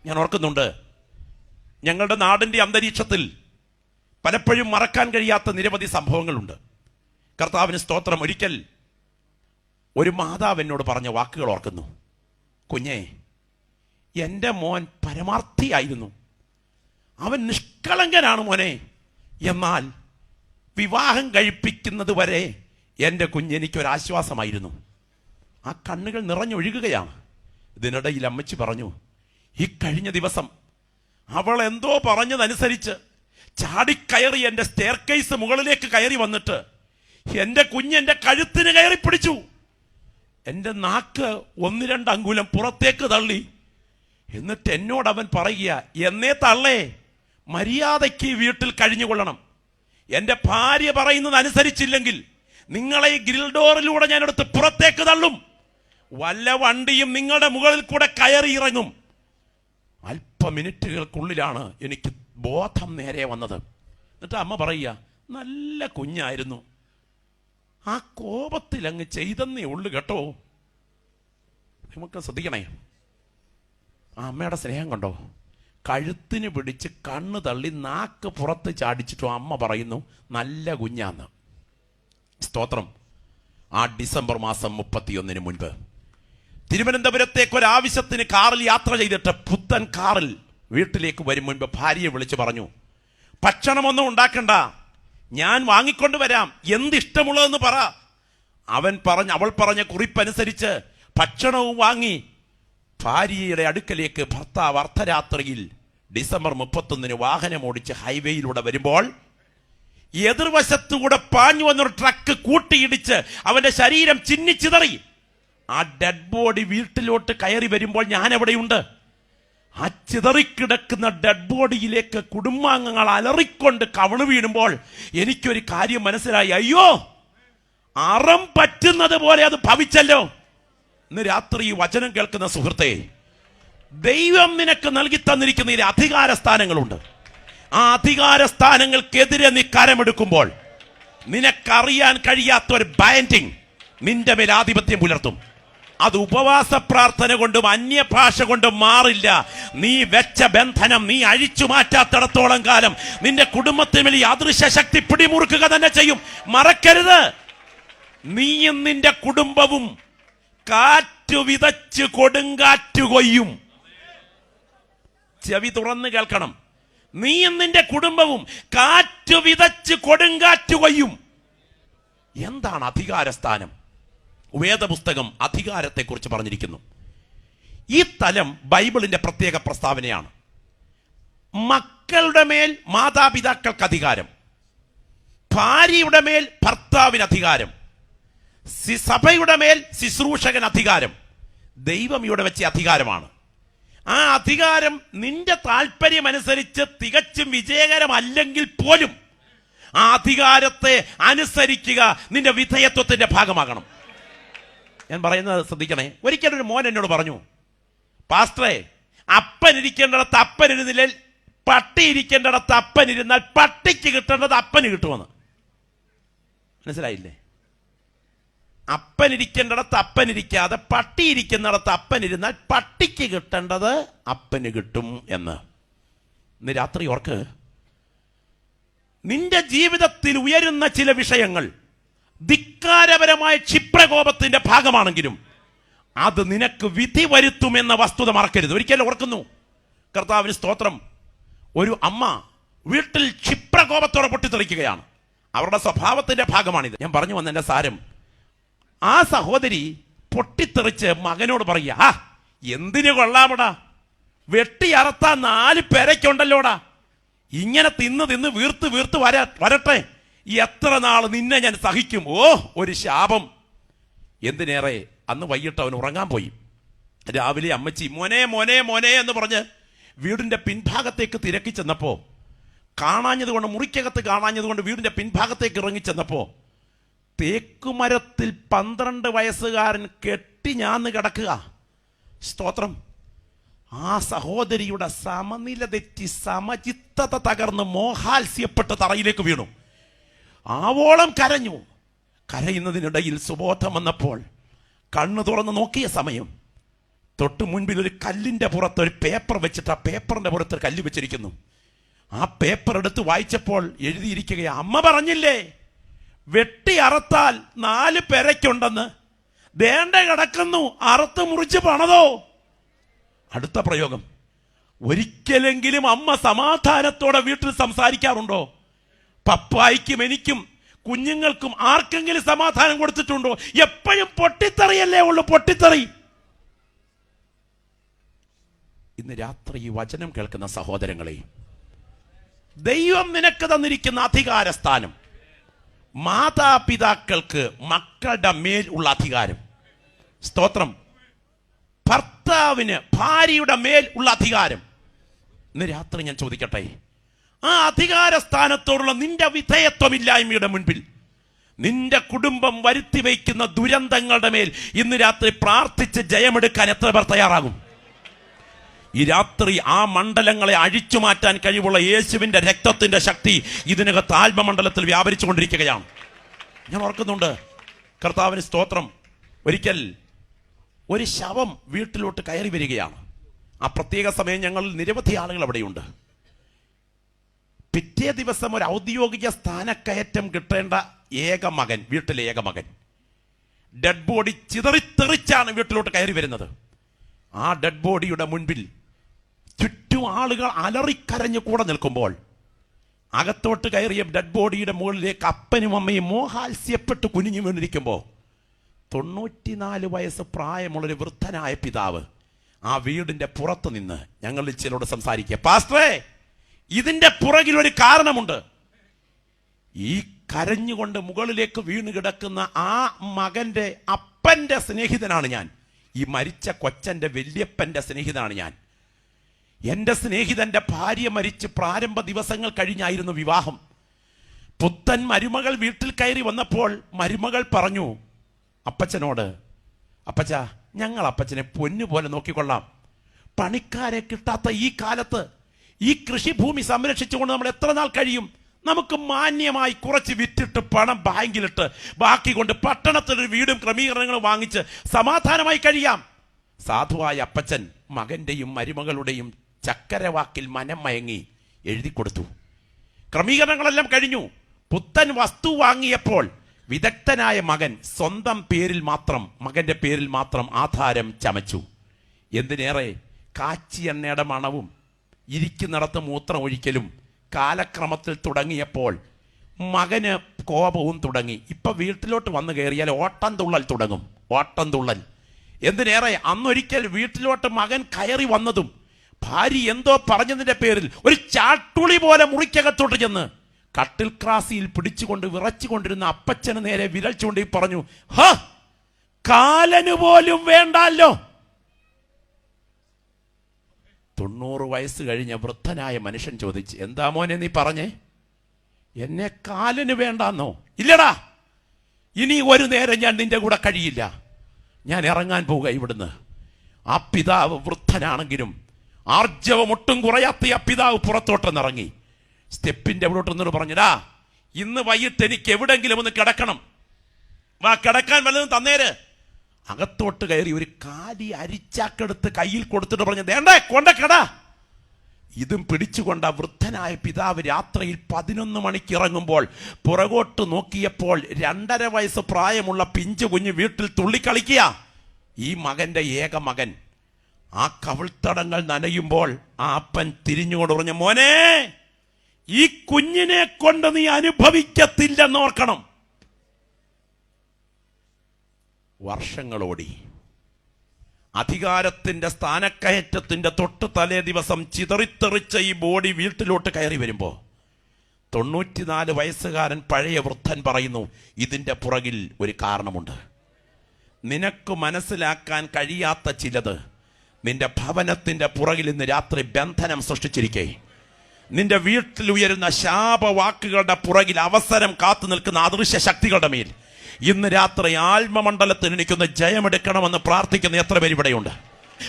ഞാൻ ഓർക്കുന്നുണ്ട്, ഞങ്ങളുടെ നാടിൻ്റെ അന്തരീക്ഷത്തിൽ പലപ്പോഴും മറക്കാൻ കഴിയാത്ത നിരവധി സംഭവങ്ങളുണ്ട്. കർത്താവിന് സ്തോത്രം. ഒരിക്കൽ ഒരു മാതാവ് എന്നോട് പറഞ്ഞ വാക്കുകൾ ഓർക്കുന്നു. കുഞ്ഞേ, എൻ്റെ മോൻ പരമാർത്ഥിയായിരുന്നു, അവൻ നിഷ്കളങ്കനാണ് മോനെ, എന്നാൽ വിവാഹം കഴിപ്പിക്കുന്നത് വരെ എൻ്റെ കുഞ്ഞെനിക്കൊരാശ്വാസമായിരുന്നു. ആ കണ്ണുകൾ നിറഞ്ഞൊഴുകുകയാണ്. ഇതിനിടയിൽ അമ്മച്ചി പറഞ്ഞു, ഈ കഴിഞ്ഞ ദിവസം അവൾ എന്തോ പറഞ്ഞതനുസരിച്ച് ചാടിക്കയറി എൻ്റെ സ്റ്റെയർ കേസ് മുകളിലേക്ക് കയറി വന്നിട്ട് എൻ്റെ കുഞ്ഞെൻ്റെ കഴുത്തിന് കയറി പിടിച്ചു. എൻ്റെ നാക്ക് 1-2 അങ്കുലം പുറത്തേക്ക് തള്ളി. എന്നിട്ട് എന്നോട് അവൻ പറയുക, എന്നേ തള്ളേ, മര്യാദയ്ക്ക് വീട്ടിൽ കഴിഞ്ഞുകൊള്ളണം. എൻ്റെ ഭാര്യ പറയുന്നത് അനുസരിച്ചില്ലെങ്കിൽ നിങ്ങളെ ഈ ഗ്രിൽ ഡോറിലൂടെ ഞാൻ എടുത്ത് പുറത്തേക്ക് തള്ളും. വല്ല വണ്ടിയും നിങ്ങളുടെ മുകളിൽ കൂടെ കയറി ഇറങ്ങും. അല്പ മിനിറ്റുകൾക്കുള്ളിലാണ് എനിക്ക് ബോധം നേരെ വന്നത്. എന്നിട്ട് അമ്മ പറയുക, നല്ല കുഞ്ഞായിരുന്നു, ആ കോപത്തിൽ അങ്ങ് ചെയ്തെന്നേ ഉള്ളു കേട്ടോ. നമുക്ക് ശ്രദ്ധിക്കണേ, ആ അമ്മയുടെ സ്നേഹം കണ്ടോ. കഴുത്തിന് പിടിച്ച് കണ്ണ് തള്ളി നാക്ക് പുറത്ത് ചാടിച്ചിട്ടും അമ്മ പറയുന്നു നല്ല കുഞ്ഞാന്ന്. സ്തോത്രം. ആ ഡിസംബർ മാസം 31 മുൻപ് തിരുവനന്തപുരത്തേക്ക് ഒരാവശ്യത്തിന് കാറിൽ യാത്ര ചെയ്തിട്ട് പുത്തൻ കാറിൽ വീട്ടിലേക്ക് വരും മുൻപ് ഭാര്യയെ വിളിച്ചു പറഞ്ഞു, ഭക്ഷണമൊന്നും ഉണ്ടാക്കണ്ട, ഞാൻ വാങ്ങിക്കൊണ്ട് വരാം, എന്തിഷ്ടമുള്ളതെന്ന് പറ. അവൾ പറഞ്ഞ കുറിപ്പനുസരിച്ച് ഭക്ഷണവും വാങ്ങി ഭാര്യയുടെ അടുക്കലേക്ക് ഭർത്താവ് അർദ്ധരാത്രിയിൽ ഡിസംബർ 31 വാഹനം ഓടിച്ച് ഹൈവേയിലൂടെ വരുമ്പോൾ എതിർവശത്തുകൂടെ പാഞ്ഞു വന്നൊരു ട്രക്ക് കൂട്ടിയിടിച്ച് അവന്റെ ശരീരം ചിന്നിച്ചിതറി. ആ ഡെഡ് ബോഡി വീട്ടിലോട്ട് കയറി വരുമ്പോൾ ഞാൻ എവിടെയുണ്ട്? ആ ചിതറിക്കിടക്കുന്ന ഡെഡ് ബോഡിയിലേക്ക് കുടുംബാംഗങ്ങൾ അലറിക്കൊണ്ട് കവണു വീണുമ്പോൾ എനിക്കൊരു കാര്യം മനസ്സിലായി. അയ്യോ, അറം പറ്റുന്നത് പോലെ അത് ഭവിച്ചല്ലോ. ഇന്ന് രാത്രി ഈ വചനം കേൾക്കുന്ന സുഹൃത്തെ, ദൈവം നിനക്ക് നൽകി തന്നിരിക്കുന്ന ഈ അധികാര സ്ഥാനങ്ങളുണ്ട്. ആ അധികാര സ്ഥാനങ്ങൾക്കെതിരെ നീ കരമെടുക്കുമ്പോൾ നിനക്കറിയാൻ കഴിയാത്ത ഒരു ബൈൻഡിങ് നിന്റെ മേൽ ആധിപത്യം പുലർത്തും. അത് ഉപവാസ പ്രാർത്ഥന കൊണ്ടും അന്യഭാഷ കൊണ്ടും മാറില്ല. നീ വെച്ച ബന്ധനം നീ അഴിച്ചു മാറ്റാത്തിടത്തോളം കാലം നിന്റെ കുടുംബത്തിന് ഈ അദൃശ്യ ശക്തി പിടിമുറുക്കുക തന്നെ ചെയ്യും. മറക്കരുത്, നീയും നിന്റെ കുടുംബവും കാറ്റു വിതച്ച് കൊടുങ്കാറ്റു കൊയ്യും. ചെവി തുറന്ന് കേൾക്കണം. നീയും നിന്റെ കുടുംബവും കാറ്റു വിതച്ച് കൊടുങ്കാറ്റു കൊയ്യും. എന്താണ് അധികാരസ്ഥാനം? വേദപുസ്തകം അധികാരത്തെക്കുറിച്ച് പറഞ്ഞിരിക്കുന്നു. ഈ തലം ബൈബിളിന്റെ പ്രത്യേക പ്രസ്താവനയാണ്. മക്കളുടെ മേൽ മാതാപിതാക്കൾക്ക് അധികാരം, ഭാര്യയുടെ മേൽ ഭർത്താവിന് അധികാരം, സഭയുടെ മേൽ ശുശ്രൂഷകൻ അധികാരം, ദൈവം ഇവിടെ വെച്ച അധികാരമാണ്. ആ അധികാരം നിന്റെ താല്പര്യമനുസരിച്ച് തികച്ചും വിജയകരമല്ലെങ്കിൽ പോലും ആ അധികാരത്തെ അനുസരിക്കുക നിന്റെ വിധേയത്വത്തിന്റെ ഭാഗമാകണം. ഞാൻ പറയുന്നത് ശ്രദ്ധിക്കണേ. ഒരിക്കലൊരു മോൻ എന്നോട് പറഞ്ഞു, പാസ്റ്ററെ, അപ്പൻ ഇരിക്കേണ്ടിടത്ത് അപ്പൻ ഇരുന്നില്ല, പട്ടി ഇരിക്കേണ്ടിടത്ത് അപ്പൻ ഇരുന്നാൽ പട്ടിക്ക് കിട്ടേണ്ടത് അപ്പന് കിട്ടുമെന്ന്. മനസ്സിലായില്ലേ? അപ്പൻ ഇരിക്കേണ്ടിടത്ത് അപ്പൻ ഇരിക്കാതെ പട്ടി ഇരിക്കുന്നിടത്ത് അപ്പൻ ഇരുന്നാൽ പട്ടിക്ക് കിട്ടേണ്ടത് അപ്പന് കിട്ടും എന്ന്. ഇന്ന് രാത്രി ഓർക്ക്, നിന്റെ ജീവിതത്തിൽ ഉയരുന്ന ചില വിഷയങ്ങൾ ധിക്കാരപരമായ ക്ഷിപ്രകോപത്തിന്റെ ഭാഗമാണെങ്കിലും അത് നിനക്ക് വിധി വരുത്തുമെന്ന വസ്തുത മറക്കരുത്. ഒരിക്കലും ഓർക്കുന്നു. കർത്താവിന് സ്തോത്രം. ഒരു അമ്മ വീട്ടിൽ ക്ഷിപ്രകോപത്തോടെ പൊട്ടിത്തെറിക്കുകയാണ്. അവരുടെ സ്വഭാവത്തിന്റെ ഭാഗമാണിത്. ഞാൻ പറഞ്ഞു വന്നതിന്റെ സാരം, ആ സഹോദരി പൊട്ടിത്തെറിച്ച് മകനോട് പറയുക, ആ എന്തിനു കൊള്ളാമടാ, വെട്ടി അറത്താൻ 4 പേരയ്ക്കുണ്ടല്ലോടാ, ഇങ്ങനെ തിന്ന് വീർത്ത് വരട്ടെ, എത്ര നാൾ നിന്നെ ഞാൻ സഹിക്കും. ഓ, ഒരു ശാപം. എന്തിനേറെ, അന്ന് വൈകിട്ട് അവൻ ഉറങ്ങാൻ പോയി. രാവിലെ അമ്മച്ചി മോനെ മോനെ മോനെ എന്ന് പറഞ്ഞ് വീടിന്റെ പിൻഭാഗത്തേക്ക് തിരക്കി ചെന്നപ്പോ, കാണാഞ്ഞതുകൊണ്ട്, മുറിക്കകത്ത് കാണാഞ്ഞതുകൊണ്ട് വീടിന്റെ പിൻഭാഗത്തേക്ക് ഇറങ്ങിച്ചെന്നപ്പോ തേക്കുമരത്തിൽ 12 വയസ്സുകാരൻ കെട്ടി ഞാന്ന് കിടക്കുക. സ്തോത്രം. ആ സഹോദരിയുടെ സമനില തെറ്റി സമചിത്തത തകർന്ന് മോഹാത്സ്യപ്പെട്ട് തറയിലേക്ക് വീണു. ആവോളം കരഞ്ഞു. കരയുന്നതിനിടയിൽ സുബോധം വന്നപ്പോൾ കണ്ണു തുറന്ന് നോക്കിയ സമയം തൊട്ട് മുൻപിൽ ഒരു കല്ലിന്റെ പുറത്ത് ഒരു പേപ്പർ വെച്ചിട്ട് ആ പേപ്പറിന്റെ പുറത്ത് ഒരു കല്ല് വെച്ചിരിക്കുന്നു. ആ പേപ്പർ എടുത്ത് വായിച്ചപ്പോൾ എഴുതിയിരിക്കുകയാ, അമ്മ പറഞ്ഞില്ലേ വെട്ടി അറുത്താൽ 4 പെരയ്ക്കുണ്ടെന്ന്, ദേണ്ട കിടക്കുന്നു അറുത്ത് മുറിച്ച് പണതോ. അടുത്ത പ്രയോഗം, ഒരിക്കലെങ്കിലും അമ്മ സമാധാനത്തോടെ വീട്ടിൽ സംസാരിക്കാറുണ്ടോ? പപ്പായിക്കും എനിക്കും കുഞ്ഞുങ്ങൾക്കും ആർക്കെങ്കിലും സമാധാനം കൊടുത്തിട്ടുണ്ടോ? എപ്പോഴും പൊട്ടിത്തെറിയല്ലേ ഉള്ളു, പൊട്ടിത്തെറി. ഇന്ന് രാത്രി ഈ വചനം കേൾക്കുന്ന സഹോദരങ്ങളെ, ദൈവം നിനക്ക് തന്നിരിക്കുന്ന അധികാരസ്ഥാനം, മാതാപിതാക്കൾക്ക് മക്കളുടെ മേൽ ഉള്ള അധികാരം, സ്തോത്രം, ഭർത്താവിന് ഭാര്യയുടെ മേൽ ഉള്ള അധികാരം. ഇന്ന് രാത്രി ഞാൻ ചോദിക്കട്ടെ, ആ അധികാര സ്ഥാനത്തോടുള്ള നിന്റെ വിധേയത്വമില്ലായ്മയുടെ മുൻപിൽ നിന്റെ കുടുംബം വരുത്തി വയ്ക്കുന്ന ദുരന്തങ്ങളുടെ മേൽ ഇന്ന് രാത്രി പ്രാർത്ഥിച്ച് ജയമെടുക്കാൻ എത്ര പേർ തയ്യാറാകും? ഈ രാത്രി ആ മണ്ഡലങ്ങളെ അഴിച്ചു മാറ്റാൻ കഴിവുള്ള യേശുവിന്റെ രക്തത്തിന്റെ ശക്തി ഇതിനകത്ത് ആത്മമണ്ഡലത്തിൽ വ്യാപരിച്ചു കൊണ്ടിരിക്കുകയാണ്. ഞാൻ ഓർക്കുന്നുണ്ട്, കർത്താവിന് സ്തോത്രം, ഒരിക്കൽ ഒരു ശവം വീട്ടിലോട്ട് കയറി വരികയാണ്. ആ പ്രത്യേക സമയം ഞങ്ങളിൽ നിരവധി ആളുകൾ അവിടെയുണ്ട്. പിറ്റേ ദിവസം ഒരു ഔദ്യോഗിക സ്ഥാനക്കയറ്റം കിട്ടേണ്ട ഏക മകൻ, വീട്ടിലെ ഏക മകൻ, ഡെഡ് ബോഡി ചിതറിത്തെറിച്ചാണ് വീട്ടിലോട്ട് കയറി വരുന്നത്. ആ ഡെഡ് ബോഡിയുടെ മുൻപിൽ ചുറ്റും ആളുകൾ അലറിക്കരഞ്ഞു കൂടെ നിൽക്കുമ്പോൾ അകത്തോട്ട് കയറിയ ഡെഡ് ബോഡിയുടെ മുകളിലേക്ക് അപ്പനും അമ്മയും മോഹാത്സ്യപ്പെട്ട് കുനിഞ്ഞു വീണിരിക്കുമ്പോൾ 94 വയസ്സ് പ്രായമുള്ളൊരു വൃദ്ധനായ പിതാവ് ആ വീടിന്റെ പുറത്ത് നിന്ന് ഞങ്ങളിൽ ചിലരോട് സംസാരിക്കുക, പാസ്റ്ററേ, ഇതിന്റെ പുറകിൽ ഒരു കാരണമുണ്ട്. ഈ കരഞ്ഞുകൊണ്ട് മുകളിലേക്ക് വീണ് കിടക്കുന്ന ആ മകന്റെ അപ്പന്റെ സ്നേഹിതനാണ് ഞാൻ. ഈ മരിച്ച കൊച്ചന്റെ വല്യപ്പന്റെ സ്നേഹിതനാണ് ഞാൻ. എന്റെ സ്നേഹിതന്റെ ഭാര്യ മരിച്ച് പ്രാരംഭ ദിവസങ്ങൾ കഴിഞ്ഞായിരുന്നു വിവാഹം. പുത്തൻ മരുമകൾ വീട്ടിൽ കയറി വന്നപ്പോൾ മരുമകൾ പറഞ്ഞു അപ്പച്ചനോട്, അപ്പച്ച, ഞങ്ങൾ അപ്പച്ചനെ പൊന്നുപോലെ നോക്കിക്കൊള്ളാം. പണിക്കാരെ കിട്ടാത്ത ഈ കാലത്ത് ഈ കൃഷിഭൂമി സംരക്ഷിച്ചുകൊണ്ട് നമ്മൾ എത്ര നാൾ കഴിയും? നമുക്ക് മാന്യമായി കുറച്ച് വിറ്റിട്ട് പണം ബാങ്കിലിട്ട് ബാക്കി കൊണ്ട് പട്ടണത്തിലൊരു വീടും ക്രമീകരണങ്ങളും വാങ്ങിച്ച് സമാധാനമായി കഴിയാം. സാധുവായ അപ്പച്ചൻ മകന്റെയും മരുമകളുടെയും ചക്കരവാക്കിൽ മനം മയങ്ങി എഴുതി കൊടുത്തു. ക്രമീകരണങ്ങളെല്ലാം കഴിഞ്ഞു. പുത്തൻ വസ്തു വാങ്ങിയപ്പോൾ വിദഗ്ധനായ മകൻ സ്വന്തം പേരിൽ മാത്രം, മകന്റെ പേരിൽ മാത്രം ആധാരം ചമച്ചു. എന്തിനേറെ, കാച്ചി എണ്ണയുടെ മണവും ഇരിക്കുന്നിടത്ത് മൂത്രം ഒഴിക്കലും കാലക്രമത്തിൽ തുടങ്ങിയപ്പോൾ മകന് കോപവും തുടങ്ങി. ഇപ്പൊ വീട്ടിലോട്ട് വന്നു കയറിയാൽ ഓട്ടം തുള്ളൽ തുടങ്ങും, ഓട്ടം തുള്ളൽ. എന്തിനേറെ, അന്നൊരിക്കൽ വീട്ടിലോട്ട് മകൻ കയറി വന്നതും ഭാര്യ എന്തോ പറഞ്ഞതിന്റെ പേരിൽ ഒരു ചാട്ടുളി പോലെ മുറിക്കകത്തോട്ട് ചെന്ന് കട്ടിൽ ക്രാസിയിൽ പിടിച്ചുകൊണ്ട് വിറച്ചുകൊണ്ടിരുന്ന അപ്പച്ചന് നേരെ വിരൽ ചൂണ്ടി പറഞ്ഞു, ഹ, കാലന് പോലും വേണ്ടല്ലോ. 90 വയസ്സ് കഴിഞ്ഞ വൃദ്ധനായ മനുഷ്യൻ ചോദിച്ചു, എന്താ മോനെ നീ പറഞ്ഞേ? എന്നെ കാലിന് വേണ്ടാന്നോ? ഇല്ലടാ, ഇനി ഒരു നേരം ഞാൻ നിന്റെ കൂടെ കഴിയില്ല, ഞാൻ ഇറങ്ങാൻ പോവുക ഇവിടുന്ന്. ആ പിതാവ് വൃദ്ധനാണെങ്കിലും ആർജവം ഒട്ടും കുറയാത്ത ആ പിതാവ് പുറത്തോട്ടെന്നിറങ്ങി സ്റ്റെപ്പിന്റെ അവിടോട്ട് നിന്നോട് പറഞ്ഞടാ, ഇന്ന് വൈകിട്ട് എനിക്ക് എവിടെങ്കിലും ഒന്ന് കിടക്കണം, വാ കിടക്കാൻ വല്ലതും തന്നേര്. അകത്തോട്ട് കയറി ഒരു കാലി അരിച്ചാക്കെടുത്ത് കയ്യിൽ കൊടുത്തിട്ട് പറഞ്ഞു, വേണ്ടേ കൊണ്ടക്കടാ. ഇതും പിടിച്ചുകൊണ്ട് ആ വൃദ്ധനായ പിതാവ് രാത്രിയിൽ 11 മണിക്ക് ഇറങ്ങുമ്പോൾ പുറകോട്ട് നോക്കിയപ്പോൾ 2.5 വയസ്സ് പ്രായമുള്ള പിഞ്ചു കുഞ്ഞ് വീട്ടിൽ തുള്ളിക്കളിക്കുക. ഈ മകന്റെ ഏക മകൻ. ആ കവിൾത്തടങ്ങൾ നനയുമ്പോൾ ആ അപ്പൻ തിരിഞ്ഞുകൊണ്ട് പറഞ്ഞു, മോനെ, ഈ കുഞ്ഞിനെ കൊണ്ട് നീ അനുഭവിക്കത്തില്ലെന്നോർക്കണം. വർഷങ്ങളോടി അധികാരത്തിന്റെ സ്ഥാനക്കയറ്റത്തിന്റെ തൊട്ട് തലേ ദിവസം ചിതറിത്തെറിച്ച ഈ ബോഡി വീട്ടിലോട്ട് കയറി വരുമ്പോ 94 വയസ്സുകാരൻ പഴയ വൃദ്ധൻ പറയുന്നു, ഇതിന്റെ പുറകിൽ ഒരു കാരണമുണ്ട്. നിനക്ക് മനസ്സിലാക്കാൻ കഴിയാത്ത ചിലത് നിന്റെ ഭവനത്തിന്റെ പുറകിൽ ഇന്ന് രാത്രി ബന്ധനം സൃഷ്ടിച്ചിരിക്കേ. നിന്റെ വീട്ടിൽ ഉയരുന്ന ശാപവാക്കുകളുടെ പുറകിൽ അവസരം കാത്തു നിൽക്കുന്ന അദൃശ്യ ശക്തികളുടെ മേൽ ഇന്ന് രാത്രി ആത്മമണ്ഡലത്തിൽ എനിക്കൊന്ന് ജയമെടുക്കണമെന്ന് പ്രാർത്ഥിക്കുന്ന എത്ര പേര് ഇവിടെയുണ്ട്?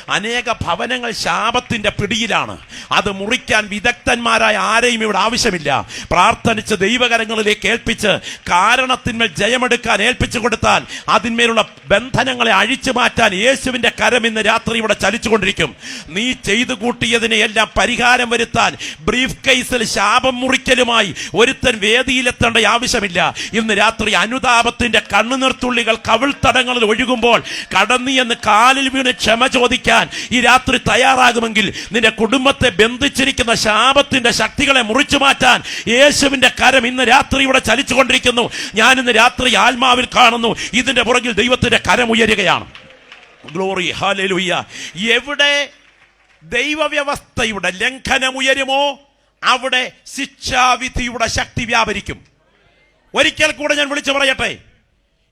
അനേക ഭവനങ്ങൾ ശാപത്തിന്റെ പിടിയിലാണ്. അത് മുറിക്കാൻ വിദഗ്ധന്മാരായ ആരെയും ഇവിടെ ആവശ്യമില്ല. പ്രാർത്ഥനിച്ച് ദൈവകരങ്ങളിലേക്ക് ഏൽപ്പിച്ച് കാരണത്തിന്മേൽ ജയമെടുക്കാൻ ഏൽപ്പിച്ചു കൊടുത്താൽ അതിന്മേലുള്ള ബന്ധനങ്ങളെ അഴിച്ചു മാറ്റാൻ യേശുവിന്റെ കരം ഇന്ന് രാത്രി ഇവിടെ ചലിച്ചുകൊണ്ടിരിക്കും. നീ ചെയ്തു കൂട്ടിയതിനെ എല്ലാം പരിഹാരം വരുത്താൻ ബ്രീഫ് കേസിൽ ശാപം മുറിക്കലുമായി ഒരുത്തൻ വേദിയിലെത്തേണ്ട ആവശ്യമില്ല. ഇന്ന് രാത്രി അനുതാപത്തിന്റെ കണ്ണുനീർത്തുള്ളികൾ കവിൾത്തടങ്ങളിൽ ഒഴുകുമ്പോൾ കടന്നി എന്ന് കാലിൽ വീണ് ക്ഷമ ചോദിക്കാൻ ഈ രാത്രി തയ്യാറാകുമെങ്കിൽ നിന്റെ കുടുംബത്തെ ബന്ധിച്ചിരിക്കുന്ന ശാപത്തിന്റെ ശക്തികളെ മുറിച്ചു മാറ്റാൻ യേശുവിന്റെ കരം ഇന്ന് രാത്രി ഇവിടെ ചലിച്ചുകൊണ്ടിരിക്കുന്നു. ഞാൻ ഇന്ന് രാത്രി ആത്മാവിൽ കാണുന്നു ഇതിന്റെ പുറകിൽ ദൈവത്തിന്റെ കരം ഉയരുകയാണ്. Glory, hallelujah. എവിടെ ദൈവവ്യവസ്ഥയുടെ ലംഘനം ഉയരുമോ അവിടെ ശിക്ഷാവിധിയുടെ ശക്തി വ്യാപരിക്കും. ഒരിക്കൽ കൂടെ ഞാൻ വിളിച്ചു പറയട്ടെ,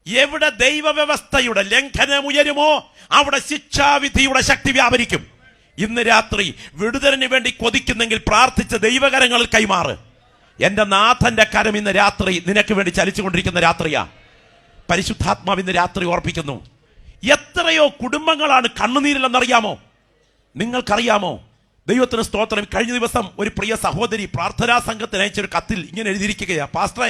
എവിടെ ദൈവവ്യവസ്ഥയുടെ ലംഘനം ഉയരുമോ അവിടെ ശിക്ഷാവിധിയുടെ ശക്തി വ്യാപരിക്കും. ഇന്ന് രാത്രി വിടുതലിന് വേണ്ടി കൊതിക്കുന്നെങ്കിൽ പ്രാർത്ഥിച്ച ദൈവകരങ്ങളിൽ കൈമാറ്. എന്റെ നാഥന്റെ കരം ഇന്ന് രാത്രി നിനക്ക് വേണ്ടി ചലിച്ചുകൊണ്ടിരിക്കുന്ന രാത്രിയാ. പരിശുദ്ധാത്മാവ് ഇന്ന് രാത്രി ഓർപ്പിക്കുന്നു. എത്രയോ കുടുംബങ്ങളാണ് കണ്ണുനീരിലെന്നറിയാമോ? നിങ്ങൾക്കറിയാമോ? ദൈവത്തിന് സ്തോത്രം. കഴിഞ്ഞ ദിവസം ഒരു പ്രിയ സഹോദരി പ്രാർത്ഥനാ സംഘത്തിന് അയച്ചൊരു കത്തിൽ ഇങ്ങനെ എഴുതിയിരിക്കുകയാ, പാസ്റ്ററെ,